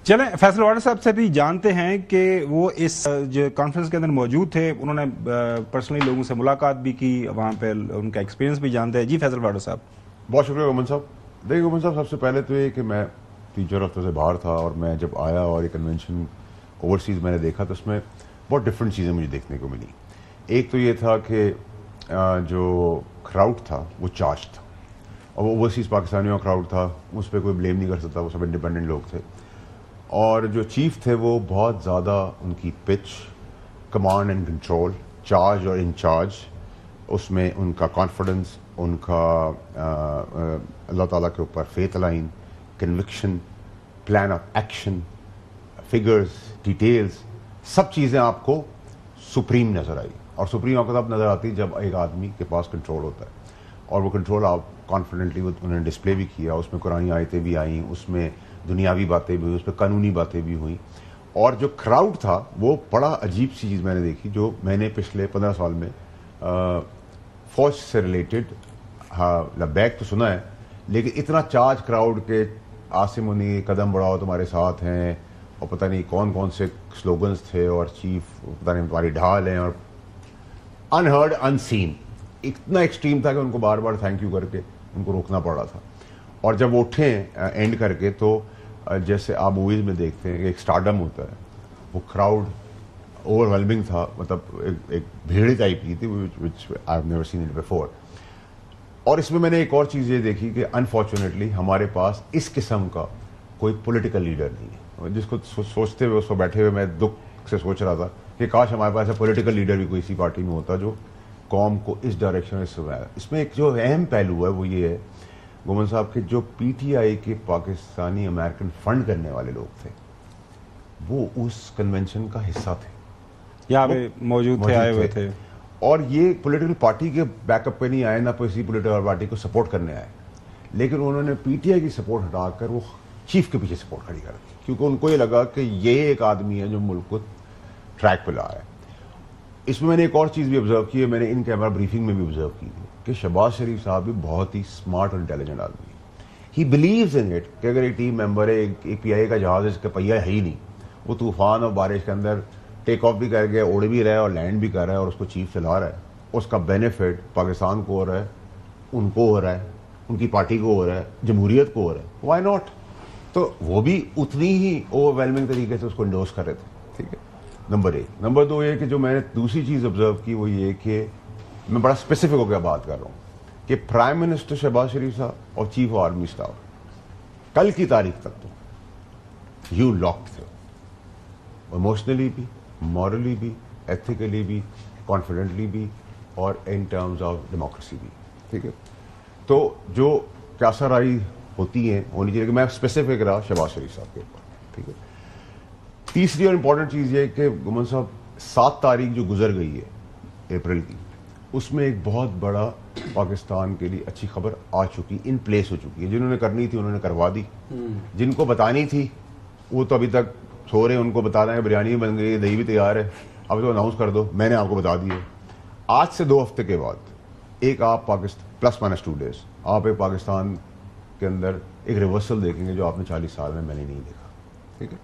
چلیں فیصل واڈر صاحب سے بھی جانتے ہیں کہ وہ اس جو کانفرنس کے اندر موجود تھے، انہوں نے پرسنلی لوگوں سے ملاقات بھی کی، وہاں پہ ان کا ایکسپیرینس بھی جانتے ہیں. جی فیصل واڈر صاحب. بہت شکریہ گومن صاحب. دیکھیے گومن صاحب، سب سے پہلے تو یہ کہ میں 3-4 ہفتوں سے باہر تھا، اور میں جب آیا اور یہ کنونشن اوورسیز میں نے دیکھا تو اس میں بہت ڈفرینٹ چیزیں مجھے دیکھنے کو ملی. ایک تو یہ تھا کہ جو کراؤڈ تھا وہ چارج تھا، اور وہ اوورسیز پاکستانیوں کا کراؤڈ تھا، اس پہ کوئی بلیم نہیں کر سکتا، وہ سب انڈیپینڈنٹ لوگ تھے. اور جو چیف تھے وہ بہت زیادہ ان کی pitch, command and control, charge اور انچارج، اس میں ان کا کانفیڈنس، ان کا اللہ تعالیٰ کے اوپر faith line, conviction, plan of action, figures, details, سب چیزیں آپ کو سپریم نظر آئی. اور سپریم آپ کو تب نظر آتی جب ایک آدمی کے پاس کنٹرول ہوتا ہے، اور وہ کنٹرول آپ کانفیڈنٹلی انہوں نے ڈسپلے بھی کیا. اس میں قرآنی آیتیں بھی آئیں، اس میں دنیاوی باتیں بھی ہوئی، اس پہ قانونی باتیں بھی ہوئیں. اور جو کراؤڈ تھا وہ بڑا عجیب سی چیز میں نے دیکھی، جو میں نے پچھلے 15 سال میں فوج سے ریلیٹڈ بیک تو سنا ہے، لیکن اتنا چارج کراؤڈ کے عاصم منی قدم بڑھاؤ تمہارے ساتھ ہیں، اور پتہ نہیں کون کون سے سلوگنز تھے، اور چیف پتہ نہیں تمہاری ڈھال ہیں، اور انہرڈ ان سین. اتنا ایکسٹریم تھا کہ ان کو بار بار تھینک یو کر کے ان کو روکنا پڑ رہا تھا. اور جب وہ اٹھے اینڈ کر کے، تو جیسے آپ موویز میں دیکھتے ہیں کہ ایک اسٹارڈم ہوتا ہے، وہ کراؤڈ اوور ویلمنگ تھا، مطلب ایک بھیڑ ٹائپ کی تھی which I have never seen it before. اور اس میں نے ایک اور چیز یہ دیکھی کہ انفارچونیٹلی ہمارے پاس اس قسم کا کوئی پولیٹیکل لیڈر نہیں ہے، جس کو سوچتے ہوئے، اس کو بیٹھے ہوئے میں دکھ سے سوچ رہا تھا کہ کاش ہمارے پاس پولیٹیکل لیڈر بھی کوئی اسی پارٹی میں ہوتا جو قوم کو اس ڈائریکشن میں. اس میں ایک جو اہم پہلو ہے وہ یہ ہے گومن صاحب کہ جو پی ٹی آئی کے پاکستانی امریکن فنڈ کرنے والے لوگ تھے وہ اس کنونشن کا حصہ تھے، یہاں پہ موجود تھے، آئے ہوئے تھے. اور یہ پولیٹیکل پارٹی کے بیک اپ پہ نہیں آئے، نہ کسی پولیٹیکل پارٹی کو سپورٹ کرنے آئے، لیکن انہوں نے پی ٹی آئی کی سپورٹ ہٹا کر وہ چیف کے پیچھے سپورٹ کھڑی کر دی، کیونکہ ان کو یہ لگا کہ یہ ایک آدمی ہے جو ملک کو ٹریک پہ لا ہے. اس میں نے ایک اور چیز بھی آبزرو کی ہے، میں نے ان کیمرہ بریفنگ میں بھی آبزرو کی تھی، کہ شہباز شریف صاحب بھی بہت ہی اسمارٹ اور انٹیلیجنٹ آدمی ہے. ہی بلیوز ان اٹ کہ اگر ایک ٹیم ممبر ہے، ایک پی آئی اے کا جہاز اس کا پہیہ ہے ہی نہیں، وہ طوفان اور بارش کے اندر ٹیک آف بھی کر گیا، اڑ بھی رہا ہے اور لینڈ بھی کر رہا ہے، اور اس کو چیف چلا رہا ہے، اس کا بینیفٹ پاکستان کو ہو رہا ہے، ان کو ہو رہا ہے، ان کی پارٹی کو ہو رہا ہے، جمہوریت کو ہو رہا ہے، وائی ناٹ. تو وہ بھی اتنی ہی اوور ویلمنگ طریقے سے اس کو انڈورس کر رہے تھے. ٹھیک ہے، نمبر 1. نمبر 2 یہ کہ جو میں نے دوسری چیز آبزرو کی وہ یہ کہ میں بڑا اسپیسیفک ہو کے بات کر رہا ہوں کہ پرائم منسٹر شہباز شریف صاحب اور چیف آف آرمی اسٹاف کل کی تاریخ تک تو یو لاکڈ تھے، ایموشنلی بھی، مورلی بھی، ایتھیکلی بھی، کانفیڈنٹلی بھی، اور ان ٹرمز آف ڈیموکریسی بھی. ٹھیک ہے، تو جو کیسا رائی ہوتی ہیں ہونی چاہیے کہ میں اسپیسیفک رہا شہباز شریف صاحب کے اوپر. ٹھیک ہے. تیسری اور امپورٹنٹ چیز یہ کہ گمن صاحب 7 تاریخ جو گزر گئی ہے اپریل کی، اس میں ایک بہت بڑا پاکستان کے لیے اچھی خبر آ چکی، ان پلیس ہو چکی ہے. جنہوں نے کرنی تھی انہوں نے کروا دی، جن کو بتانی تھی وہ تو ابھی تک سو رہے ہیں، ان کو بتانا ہے بریانی بھی بن گئی ہے، دہی بھی تیار ہے، اب تو اناؤنس کر دو. میں نے آپ کو بتا دی ہے. آج سے 2 ہفتے کے بعد ایک آپ پاکستان پلس مائنس 2 days آپ ایک پاکستان کے اندر ایک ریورسل دیکھیں گے جو آپ نے 40 سال میں نے نہیں دیکھا. ٹھیک ہے،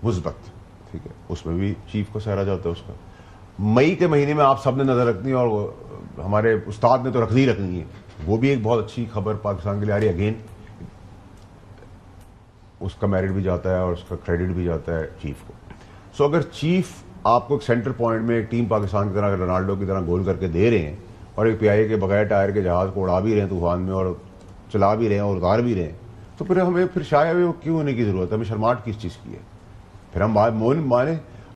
مثبت. ٹھیک ہے، اس میں بھی چیف کو سہرا جاتا ہے اس کا. مئی کے مہینے میں آپ سب نے نظر رکھنی ہے، اور ہمارے استاد نے تو رکھنی ہے، وہ بھی ایک بہت اچھی خبر پاکستان کے لیے آ رہی ہے. اگین اس کا میرٹ بھی جاتا ہے اور اس کا کریڈٹ بھی جاتا ہے چیف کو. سو اگر چیف آپ کو ایک سینٹر پوائنٹ میں ایک ٹیم پاکستان کی طرح رونالڈو کی طرح گول کر کے دے رہے ہیں، اور ایک پی آئی اے کے بغیر ٹائر کے جہاز کو اڑا بھی رہے ہیں طوفان میں، اور چلا بھی رہے ہیں اور اتار بھی رہے ہیں، تو پھر ہمیں پھر شاید وہ کیوں ہونے کی ضرورت ہے؟ ہمیں شرماہٹ کس چیز کی ہے؟ پھر ہم بات مانیں